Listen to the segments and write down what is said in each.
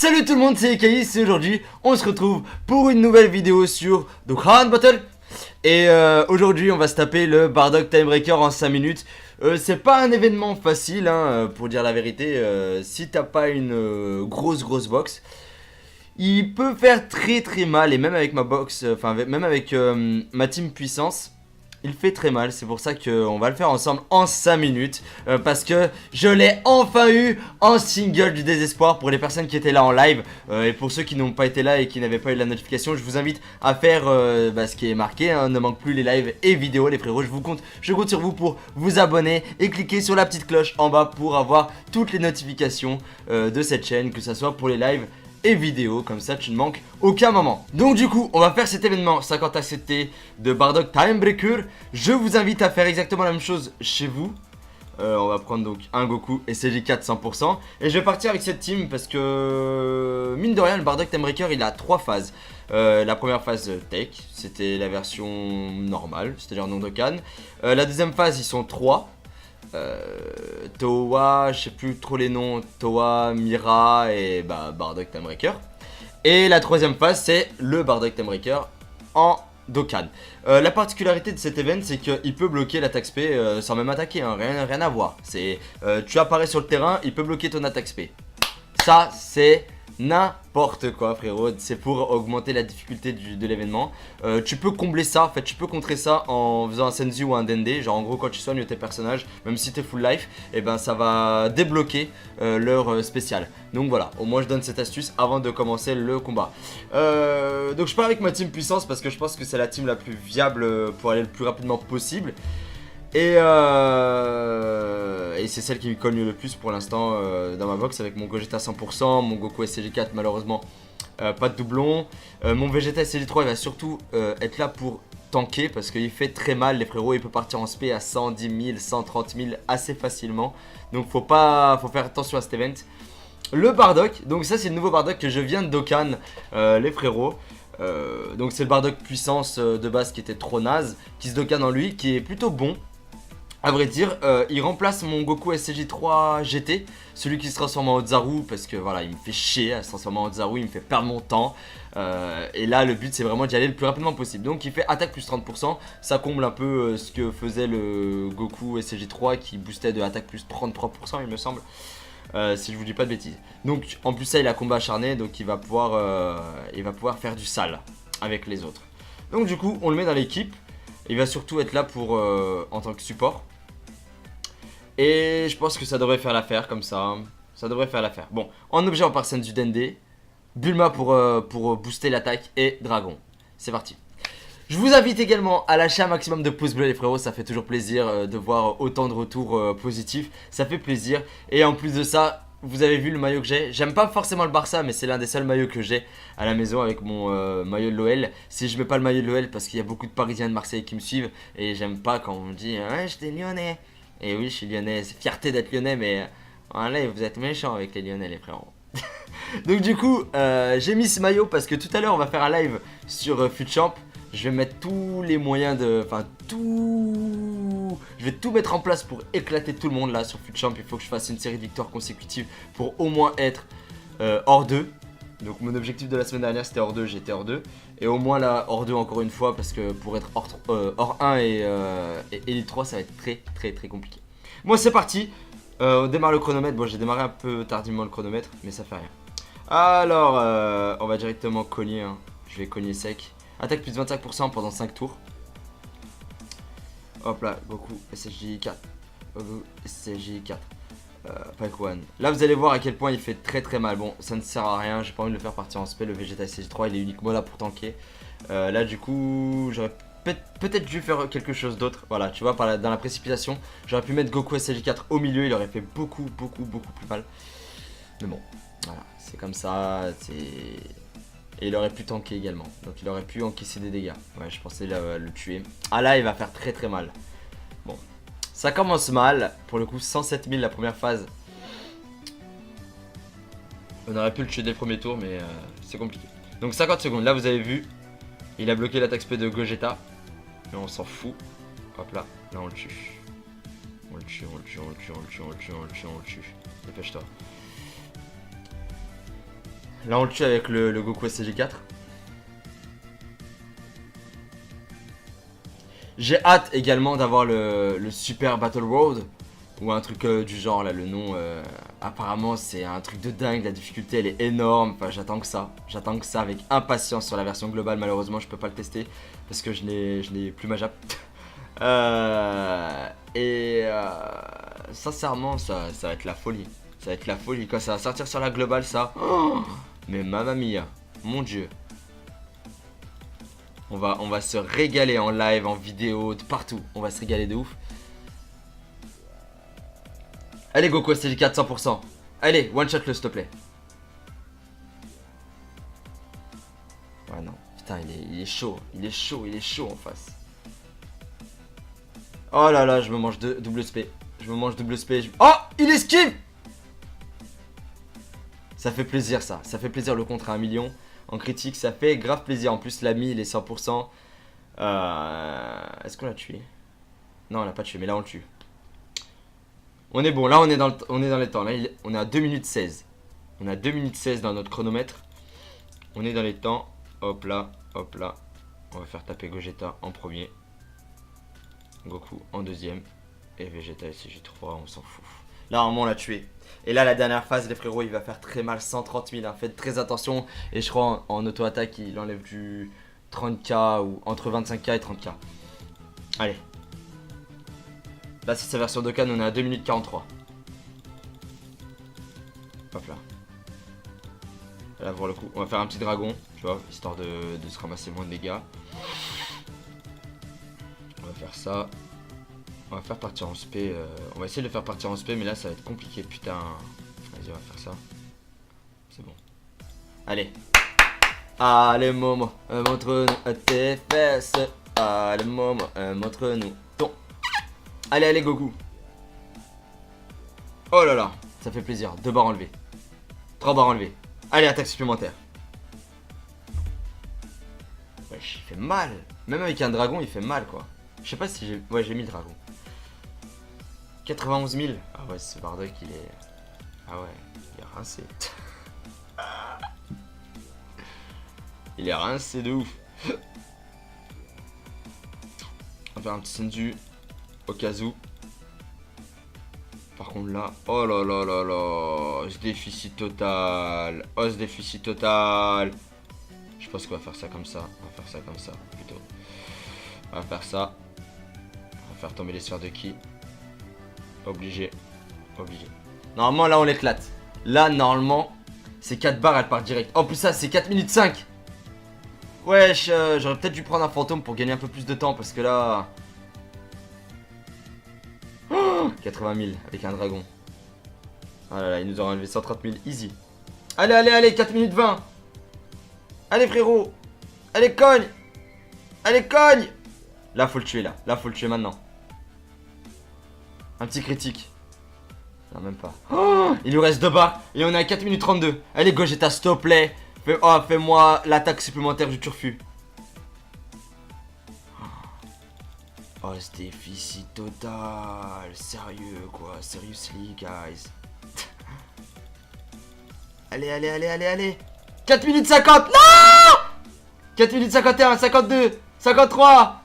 Salut tout le monde, c'est Caïs et aujourd'hui on se retrouve pour une nouvelle vidéo sur Dokkan Battle. Et aujourd'hui on va se taper le Bardock Timebreaker en 5 minutes. C'est pas un événement facile hein, pour dire la vérité. Si t'as pas une grosse box, il peut faire très mal. Et même avec ma box, même avec ma team puissance, il fait très mal. C'est pour ça qu'on va le faire ensemble en 5 minutes, parce que je l'ai enfin eu en single du désespoir. Pour les personnes qui étaient là en live, et pour ceux qui n'ont pas été là et qui n'avaient pas eu la notification, je vous invite à faire ce qui est marqué hein. Ne manque plus les lives et vidéos les frérots. Je compte sur vous pour vous abonner et cliquer sur la petite cloche en bas pour avoir toutes les notifications de cette chaîne, que ce soit pour les lives et vidéo, comme ça tu ne manques aucun moment. Donc du coup on va faire cet événement 50 acceptés de Bardock Timebreaker. Je vous invite à faire exactement la même chose chez vous. On va prendre donc un Goku SCJ4 100%. Et je vais partir avec cette team parce que mine de rien le Bardock Timebreaker il a 3 phases. La première phase Tech, c'était la version normale, c'est-à-dire non Dokkan. La deuxième phase ils sont 3. Towa, je sais plus trop les noms, Towa, Mira et Bardock Timebreaker. Et la troisième phase c'est le Bardock Timebreaker en Dokkan. La particularité de cet event c'est qu'il peut bloquer l'attaque SP sans même attaquer, hein, rien à voir. Tu apparais sur le terrain, il peut bloquer ton attaque SP. Ça c'est n'importe quoi frérot, c'est pour augmenter la difficulté de l'événement. Tu peux combler ça, en fait tu peux contrer ça en faisant un Senzu ou un Dende. Genre en gros quand tu soignes tes personnages, même si t'es full life, et ben ça va débloquer leur spécial. Donc voilà, au moins je donne cette astuce avant de commencer le combat. Donc je pars avec ma team puissance parce que je pense que c'est la team la plus viable pour aller le plus rapidement possible. Et c'est celle qui me cogne le plus pour l'instant dans ma box, avec mon Gogeta 100%, mon Goku SCJ4 malheureusement pas de doublon. Mon Vegeta SCJ3 il va surtout être là pour tanker parce qu'il fait très mal les frérots. Il peut partir en SP à 110 000, 130 000 assez facilement. Donc faut faire attention à cet event. Le Bardock, donc ça c'est le nouveau Bardock que je viens de Dokkan les frérots. Donc c'est le Bardock puissance de base qui était trop naze, qui se Dokkan en lui, qui est plutôt bon. A vrai dire, il remplace mon Goku SCJ3 GT, celui qui se transforme en Ozaru, parce que voilà, il me fait chier à se transformer en Ozaru, il me fait perdre mon temps. Et là, le but c'est vraiment d'y aller le plus rapidement possible. Donc il fait attaque plus 30%, ça comble un peu ce que faisait le Goku SCJ3 qui boostait de attaque plus 33%, il me semble. Si je vous dis pas de bêtises. Donc en plus ça il a combat acharné, donc il va pouvoir faire du sale avec les autres. Donc du coup on le met dans l'équipe. Il va surtout être là pour en tant que support. Et je pense que ça devrait faire l'affaire comme ça. Ça devrait faire l'affaire. Bon, en objet on part Senzu Dende, Bulma pour booster l'attaque et Dragon. C'est parti. Je vous invite également à lâcher un maximum de pouces bleus les frérots, ça fait toujours plaisir de voir autant de retours positifs, ça fait plaisir. Et en plus de ça, vous avez vu le maillot que j'ai, j'aime pas forcément le Barça mais c'est l'un des seuls maillots que j'ai à la maison avec mon maillot de l'OL. Si je mets pas le maillot de l'OL parce qu'il y a beaucoup de Parisiens de Marseille qui me suivent et j'aime pas quand on me dit ouais j'étais lyonnais. Et oui je suis lyonnais, c'est fierté d'être lyonnais mais voilà, vous êtes méchants avec les lyonnais les frérots. Donc du coup j'ai mis ce maillot parce que tout à l'heure on va faire un live sur FUTChamp. Je vais mettre tous les moyens de... Je vais tout mettre en place pour éclater tout le monde là sur FUTChamp. Il faut que je fasse une série de victoires consécutives pour au moins être hors 2. Donc mon objectif de la semaine dernière c'était hors 2, j'étais hors 2. Et au moins là hors 2 encore une fois parce que pour être hors 1 et Elite 3 ça va être très compliqué. Bon c'est parti, on démarre le chronomètre. Bon j'ai démarré un peu tardivement le chronomètre mais ça fait rien. Alors on va directement cogner hein. Je vais cogner sec. Attaque plus 25% pendant 5 tours. Hop là, Goku SCJ4. Goku SCJ4. Pack One. Là vous allez voir à quel point il fait très mal. Bon ça ne sert à rien, j'ai pas envie de le faire partir en spé. Le Vegeta SCJ3 il est uniquement là pour tanker. Là du coup j'aurais peut-être dû faire quelque chose d'autre. Voilà tu vois dans la précipitation j'aurais pu mettre Goku SCJ4 au milieu. Il aurait fait beaucoup plus mal. Mais bon voilà c'est comme ça. Et il aurait pu tanker également. Donc il aurait pu encaisser des dégâts. Ouais je pensais le tuer. Ah là il va faire très mal. Bon. Ça commence mal. Pour le coup 107 000 la première phase. On aurait pu le tuer dès le premier tour mais c'est compliqué. Donc 50 secondes. Là vous avez vu. Il a bloqué l'attaque SP de Gogeta. Mais on s'en fout. Hop là. Là on le tue. On le tue. Dépêche-toi. Là on le tue avec le Goku SCG4. J'ai hâte également d'avoir le Super Battle Road. Ou un truc du genre là, le nom apparemment c'est un truc de dingue, la difficulté elle est énorme, enfin j'attends que ça avec impatience sur la version globale. Malheureusement je peux pas le tester parce que je n'ai plus ma jappe. Sincèrement ça va être la folie, ça va être la folie quand ça va sortir sur la globale ça. Oh, mais mamma mia, mon dieu. On va se régaler en live, en vidéo, de partout, on va se régaler de ouf. Allez Goku STG4 100%. Allez, one shot le s'il te plaît. Ouais non, putain il est chaud, il est chaud en face. Oh là là, je me mange double SP. Oh, il esquive. Ça fait plaisir ça fait plaisir le contre à 1 million. En critique ça fait grave plaisir. En plus l'ami il est 100%. Est-ce qu'on l'a tué? Non on l'a pas tué mais là on le tue. On est bon, là on est dans les temps. Là on est à 2 minutes 16. On a 2 minutes 16 dans notre chronomètre. On est dans les temps. Hop là, hop là. On va faire taper Gogeta en premier. Goku en deuxième. Et Vegeta SCJ3, on s'en fout. Là vraiment on l'a tué. Et là la dernière phase les frérots il va faire très mal, 130 000 hein. Faites très attention. Et je crois en auto-attaque il enlève du 30k ou entre 25k et 30k. Allez. Là c'est sa version de Dokkan, on est à 2 minutes 43. Hop là. Là pour le coup, on va faire un petit dragon, tu vois, histoire de se ramasser moins de dégâts. On va faire ça. On va faire partir en spé. On va essayer de le faire partir en spé, mais là ça va être compliqué, putain. Vas-y, on va faire ça. C'est bon. Allez. Allez Momo, montre-nous tes fesses. Allez Momo, montre-nous ton. Allez, allez Goku. Oh là là, ça fait plaisir. 2 barres enlevées. 3 barres enlevées. Allez, attaque supplémentaire. Wesh, il fait mal. Même avec un dragon, il fait mal quoi. Je sais pas si j'ai... Ouais, j'ai mis le dragon. 91 000. Ah ouais, ce Bardock, il est... Ah ouais, il est rincé. Il est rincé de ouf. On va faire un petit Senju. Au cas où. Par contre là, oh là là là là, ce déficit total. Oh ce déficit total. Je pense qu'on va faire ça comme ça. On va faire ça comme ça plutôt. On va faire ça. On va faire tomber les sphères de ki. Obligé. Obligé. Normalement là on l'éclate. Là normalement, ces 4 barres elles partent direct. En plus ça c'est 4 minutes 5. Wesh, j'aurais peut-être dû prendre un fantôme pour gagner un peu plus de temps parce que là... 80 000 avec un dragon. Ah là là, il nous aura enlevé 130 000 easy. Allez, allez, allez, 4 minutes 20. Allez frérot. Allez cogne. Allez cogne. Là faut le tuer là. Là faut le tuer maintenant. Un petit critique. Non même pas. Oh, il nous reste 2 barres. Et on est à 4 minutes 32. Allez Gogeta s'il te plaît. Fais-moi l'attaque supplémentaire du turfu. Oh ce déficit total. Sérieux quoi. Seriously guys. Allez, allez, allez, allez, allez. 4 minutes 50. Non 4 minutes 51, 52, 53,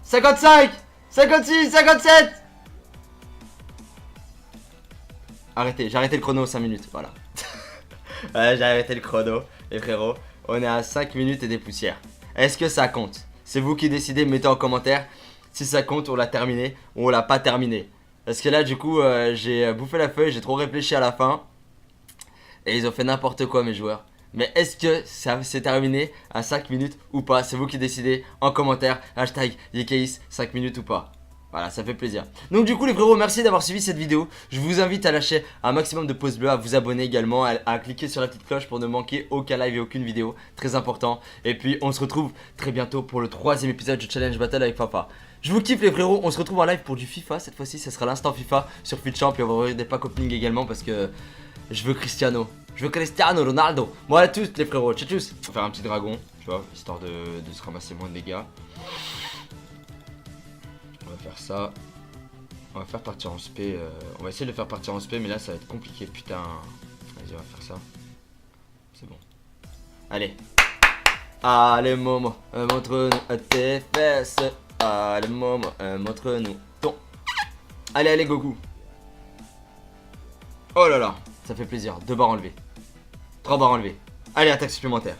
55, 56, 57. Arrêtez, j'ai arrêté le chrono 5 minutes, voilà. Ouais, j'ai arrêté le chrono, les frérots. On est à 5 minutes et des poussières. Est-ce que ça compte? C'est vous qui décidez, mettez en commentaire. Si ça compte, on l'a terminé ou on l'a pas terminé. Parce que là, du coup, j'ai bouffé la feuille, j'ai trop réfléchi à la fin. Et ils ont fait n'importe quoi, mes joueurs. Mais est-ce que ça s'est terminé à 5 minutes ou pas? C'est vous qui décidez en commentaire. Hashtag YKIS 5 minutes ou pas. Voilà, ça fait plaisir. Donc du coup les frérots, merci d'avoir suivi cette vidéo. Je vous invite à lâcher un maximum de pouces bleus, à vous abonner également, à cliquer sur la petite cloche pour ne manquer aucun live et aucune vidéo. Très important. Et puis on se retrouve très bientôt pour le 3e épisode du Challenge Battle avec Papa. Je vous kiffe les frérots, on se retrouve en live pour du FIFA. Cette fois-ci, ça sera l'instant FIFA sur FutChamp. Et on va ouvrir des packs opening également parce que je veux Cristiano. Je veux Cristiano Ronaldo. Bon à tous les frérots, tchau tchous. On va faire un petit dragon, tu vois, histoire de se ramasser moins de dégâts. On va faire ça. On va faire partir en spé. On va essayer de le faire partir en spé, mais là ça va être compliqué, putain. Vas-y, on va faire ça. C'est bon. Allez. Allez Momo, montre-nous tes fesses. Allez Momo, montre-nous ton. Allez, allez Goku. Oh là là, ça fait plaisir. 2 barres enlevées. 3 barres enlevées. Allez, attaque supplémentaire.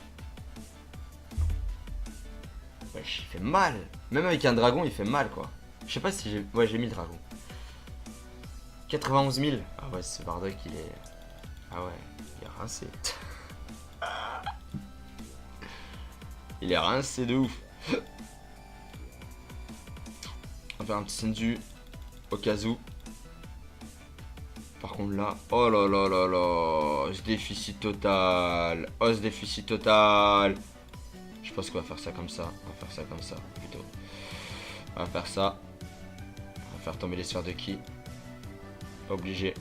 Wesh, il fait mal. Même avec un dragon, il fait mal quoi. Je sais pas si j'ai... Ouais, j'ai mis le dragon. 91 000. Ah ouais, ce Bardock, il est... Ah ouais, il est rincé. Il est rincé de ouf. On va faire un petit Senju au cas où. Par contre là, oh là là là là, ce déficit total. Oh ce déficit total. Je pense qu'on va faire ça comme ça. On va faire ça comme ça plutôt. On va faire ça. On va faire tomber les sphères de ki. Obligé.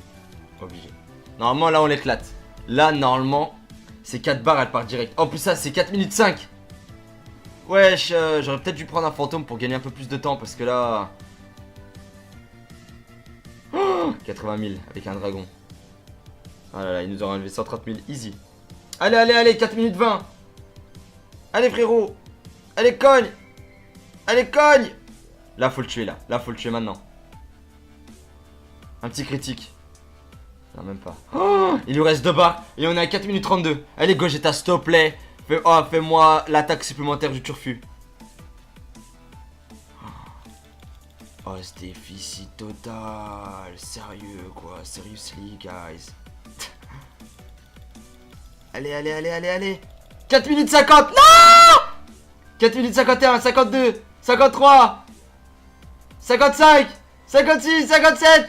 Obligé. Normalement là on l'éclate. Là normalement c'est 4 barres, elle part direct. En plus ça c'est 4 minutes 5. Wesh, j'aurais peut-être dû prendre un fantôme pour gagner un peu plus de temps parce que là... 80 000 avec un dragon. Ah là là, il nous aura enlevé 130 000 easy. Allez, allez, allez, 4 minutes 20. Allez frérot. Allez, cogne. Allez, cogne. Là, faut le tuer là. Là, faut le tuer maintenant. Un petit critique. Non, même pas. Oh, il nous reste 2 barres et on est à 4 minutes 32. Allez, Gogeta, s'il te plaît. Fais-moi l'attaque supplémentaire du turfu. Oh, ce déficit total. Sérieux, quoi. Seriously, guys. Allez, allez, allez, allez, allez. 4 minutes 50. Non 4 minutes 51, 52, 53, 55, 56, 57.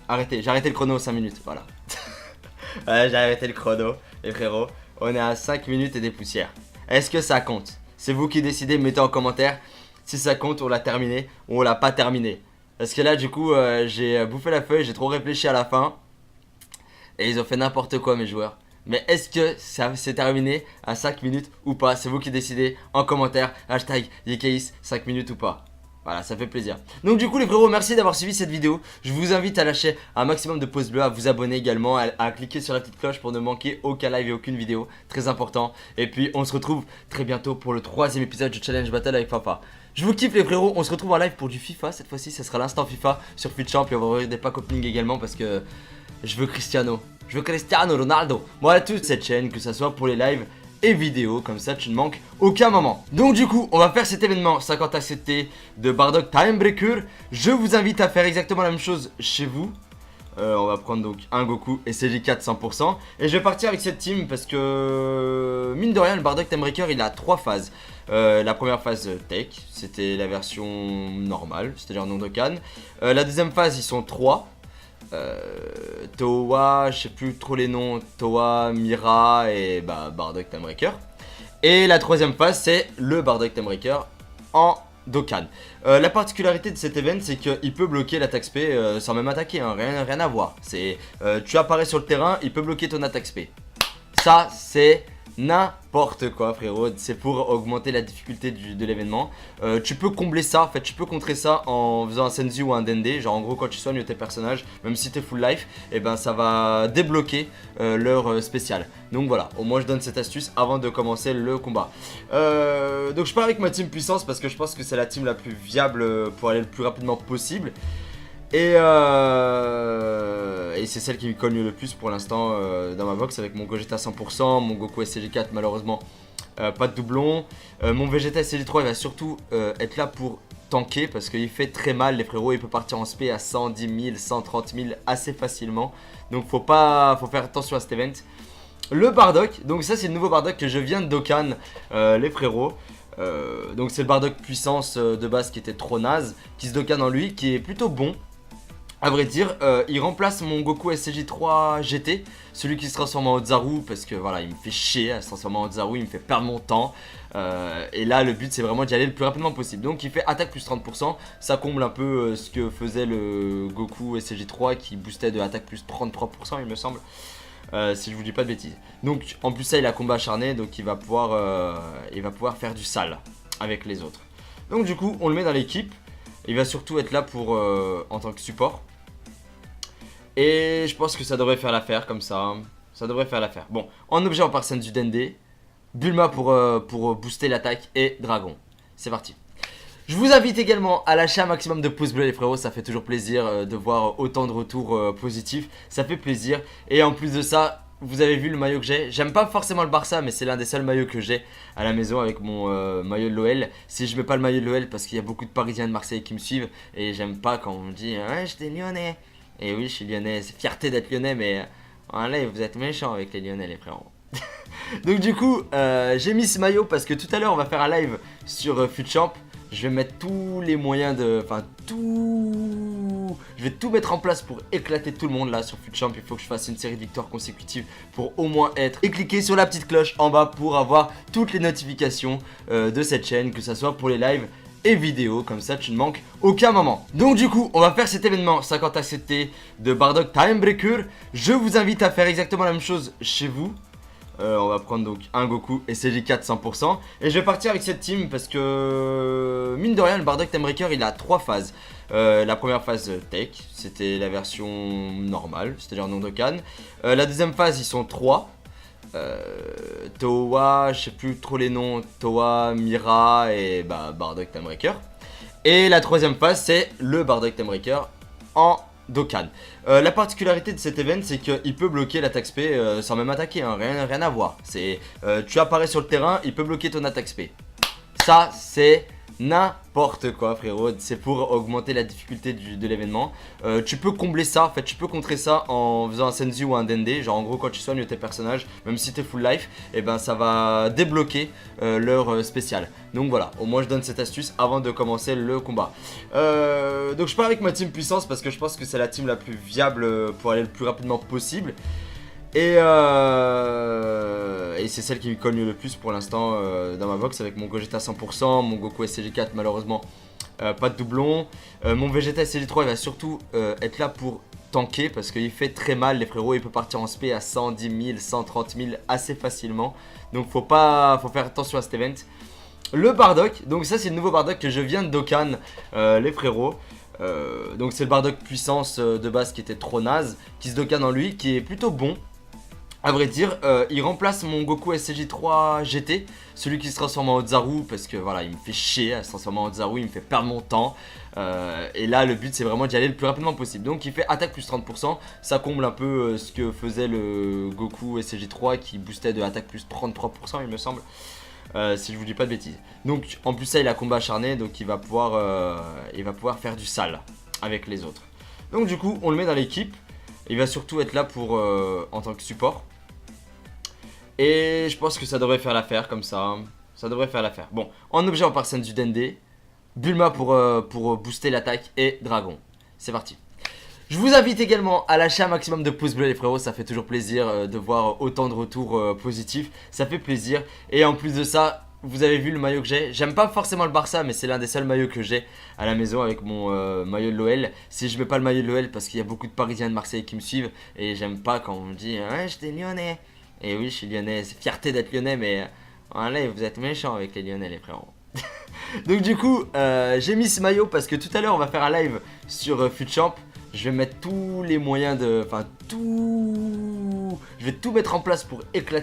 Arrêtez, j'ai arrêté le chrono 5 minutes, voilà. Ouais, j'ai arrêté le chrono, les frérots. On est à 5 minutes et des poussières. Est-ce que ça compte? C'est vous qui décidez, mettez en commentaire si ça compte, on l'a terminé ou on l'a pas terminé. Parce que là, du coup, j'ai bouffé la feuille, j'ai trop réfléchi à la fin. Et ils ont fait n'importe quoi, mes joueurs. Mais est-ce que ça s'est terminé à 5 minutes ou pas? C'est vous qui décidez en commentaire. Hashtag YKIS 5 minutes ou pas. Voilà, ça fait plaisir. Donc du coup les frérots, merci d'avoir suivi cette vidéo. Je vous invite à lâcher un maximum de pouces bleus, à vous abonner également, à cliquer sur la petite cloche pour ne manquer aucun live et aucune vidéo. Très important. Et puis on se retrouve très bientôt pour le 3e épisode du Challenge Battle avec Papa. Je vous kiffe les frérots, on se retrouve en live pour du FIFA. Cette fois-ci, ça sera l'instant FIFA sur FutChamp. Et on va ouvrir des packs opening également parce que je veux Cristiano. Je veux Cristiano Ronaldo. Voilà toute cette chaîne, que ça soit pour les lives et vidéos, comme ça tu ne manques aucun moment. Donc du coup on va faire cet événement 50 acceptés de Bardock Timebreaker. Je vous invite à faire exactement la même chose chez vous. On va prendre donc un Goku et CJ4 100%. Et je vais partir avec cette team parce que mine de rien le Bardock Timebreaker il a 3 phases. La première phase Tech, c'était la version normale, c'est-à-dire non Dokkan. La deuxième phase ils sont 3. Towa, je sais plus trop les noms, Towa, Mira et Bardock Timebreaker. Et la troisième phase c'est le Bardock Timebreaker en Dokkan. La particularité de cet event c'est qu'il peut bloquer l'attaque SP sans même attaquer, hein, rien à voir. C'est tu apparais sur le terrain, il peut bloquer ton attaque SP. Ça c'est n'importe quoi frérot, c'est pour augmenter la difficulté de l'événement. Tu peux combler ça, en fait tu peux contrer ça en faisant un Senzu ou un Dende. Genre en gros quand tu soignes tes personnages, même si t'es full life, et ben ça va débloquer leur spécial. Donc voilà, au moins je donne cette astuce avant de commencer le combat. Donc je pars avec ma team puissance parce que je pense que c'est la team la plus viable pour aller le plus rapidement possible. Et c'est celle qui me cogne le plus pour l'instant dans ma box avec mon Gogeta 100%, mon Goku SCG4 malheureusement pas de doublon. Mon Vegeta SCG3 il va surtout être là pour tanker parce qu'il fait très mal les frérots, il peut partir en spé à 110 000, 130 000 assez facilement. Donc faut faire attention à cet event. Le Bardock, donc ça c'est le nouveau Bardock que je viens de Dokkan les frérots. Donc c'est le Bardock puissance de base qui était trop naze, qui se Dokkan en lui, qui est plutôt bon. A vrai dire, il remplace mon Goku SCJ3 GT, celui qui se transforme en Ozaru, parce que voilà, il me fait chier à se transformer en Ozaru, il me fait perdre mon temps. Et là, le but c'est vraiment d'y aller le plus rapidement possible. Donc il fait attaque plus 30%, ça comble un peu ce que faisait le Goku SCJ3 qui boostait de attaque plus 33% il me semble. Si je vous dis pas de bêtises. Donc en plus ça il a combat acharné, donc il va pouvoir faire du sale avec les autres. Donc du coup on le met dans l'équipe. Il va surtout être là pour en tant que support. Et je pense que ça devrait faire l'affaire comme ça. Ça devrait faire l'affaire. Bon, en objet on part scène du Dende. Bulma pour booster l'attaque et Dragon. C'est parti. Je vous invite également à lâcher un maximum de pouces bleus les frérots, ça fait toujours plaisir de voir autant de retours positifs, ça fait plaisir. Et en plus de ça, vous avez vu le maillot que j'ai, j'aime pas forcément le Barça mais c'est l'un des seuls maillots que j'ai à la maison avec mon maillot de l'OL. Si je mets pas le maillot de l'OL parce qu'il y a beaucoup de Parisiens de Marseille qui me suivent et j'aime pas quand on me dit ouais j'étais lyonnais. Et oui je suis lyonnais, c'est fierté d'être lyonnais mais là vous êtes méchants avec les lyonnais les frérots. Donc du coup j'ai mis ce maillot parce que tout à l'heure on va faire un live sur FUTChamp. Je vais mettre tous les moyens de... Enfin tout... Je vais tout mettre en place pour éclater tout le monde là sur FUTChamp. Il faut que je fasse une série de victoires consécutives pour au moins être... Et cliquez sur la petite cloche en bas pour avoir toutes les notifications de cette chaîne. Que ce soit pour les lives et vidéos. Comme ça tu ne manques aucun moment. Donc du coup on va faire cet événement 50 acceptés de Bardock Timebreaker. Je vous invite à faire exactement la même chose chez vous. On va prendre donc un Goku et SJ4 100%. Et je vais partir avec cette team parce que mine de rien le Bardock Timebreaker il a 3 phases. La première phase Tech, c'était la version normale, c'est-à-dire non Dokkan. La deuxième phase ils sont 3. Towa, je sais plus trop les noms, Towa, Mira et Bardock Timebreaker. Et la troisième phase c'est le Bardock Timebreaker en Dokkan. La particularité de cet event c'est qu'il peut bloquer l'attaque SP sans même attaquer, hein, rien à voir. C'est tu apparais sur le terrain, il peut bloquer ton attaque SP. Ça c'est n'importe quoi frérot, c'est pour augmenter la difficulté de l'événement. Tu peux combler ça, en fait tu peux contrer ça en faisant un Senzu ou un Dende. Genre en gros quand tu soignes tes personnages, même si t'es full life, et ben ça va débloquer leur spécial. Donc voilà, au moins je donne cette astuce avant de commencer le combat. Donc je pars avec ma team puissance parce que je pense que c'est la team la plus viable pour aller le plus rapidement possible. Et c'est celle qui me cogne le plus pour l'instant dans ma box avec mon Gogeta 100%, mon Goku SCG4 malheureusement pas de doublon. Mon Vegeta SCG3 il va surtout être là pour tanker parce qu'il fait très mal les frérots, il peut partir en SP à 110 000, 130 000 assez facilement. Donc faut faire attention à cet event. Le Bardock, donc ça c'est le nouveau Bardock que je viens de Dokkan les frérots. Donc c'est le Bardock puissance de base qui était trop naze, qui se Dokkan en lui, qui est plutôt bon. A vrai dire, il remplace mon Goku SCJ3 GT, celui qui se transforme en Ozaru, parce que voilà, il me fait chier à se transformer en Ozaru, il me fait perdre mon temps. Et là, le but c'est vraiment d'y aller le plus rapidement possible. Donc il fait attaque plus 30%, ça comble un peu ce que faisait le Goku SCJ3 qui boostait de attaque plus 33% il me semble. Si je vous dis pas de bêtises. Donc en plus ça il a combat acharné, donc il va pouvoir faire du sale avec les autres. Donc du coup on le met dans l'équipe. Il va surtout être là pour en tant que support. Et je pense que ça devrait faire l'affaire comme ça. Ça devrait faire l'affaire. Bon, en objet on part scène du Dende. Bulma pour booster l'attaque et Dragon. C'est parti. Je vous invite également à lâcher un maximum de pouces bleus les frérots, ça fait toujours plaisir de voir autant de retours positifs, ça fait plaisir. Et en plus de ça, vous avez vu le maillot que j'ai, j'aime pas forcément le Barça mais c'est l'un des seuls maillots que j'ai à la maison avec mon maillot de l'OL. Si je mets pas le maillot de l'OL parce qu'il y a beaucoup de Parisiens de Marseille qui me suivent et j'aime pas quand on me dit ouais j'étais lyonnais. Et oui je suis lyonnais, c'est fierté d'être lyonnais mais là vous êtes méchants avec les lyonnais les frérots. Donc du coup j'ai mis ce maillot parce que tout à l'heure on va faire un live sur FUTChamp. Je vais mettre tous les moyens de... Enfin tout... Je vais tout mettre en place pour éclater.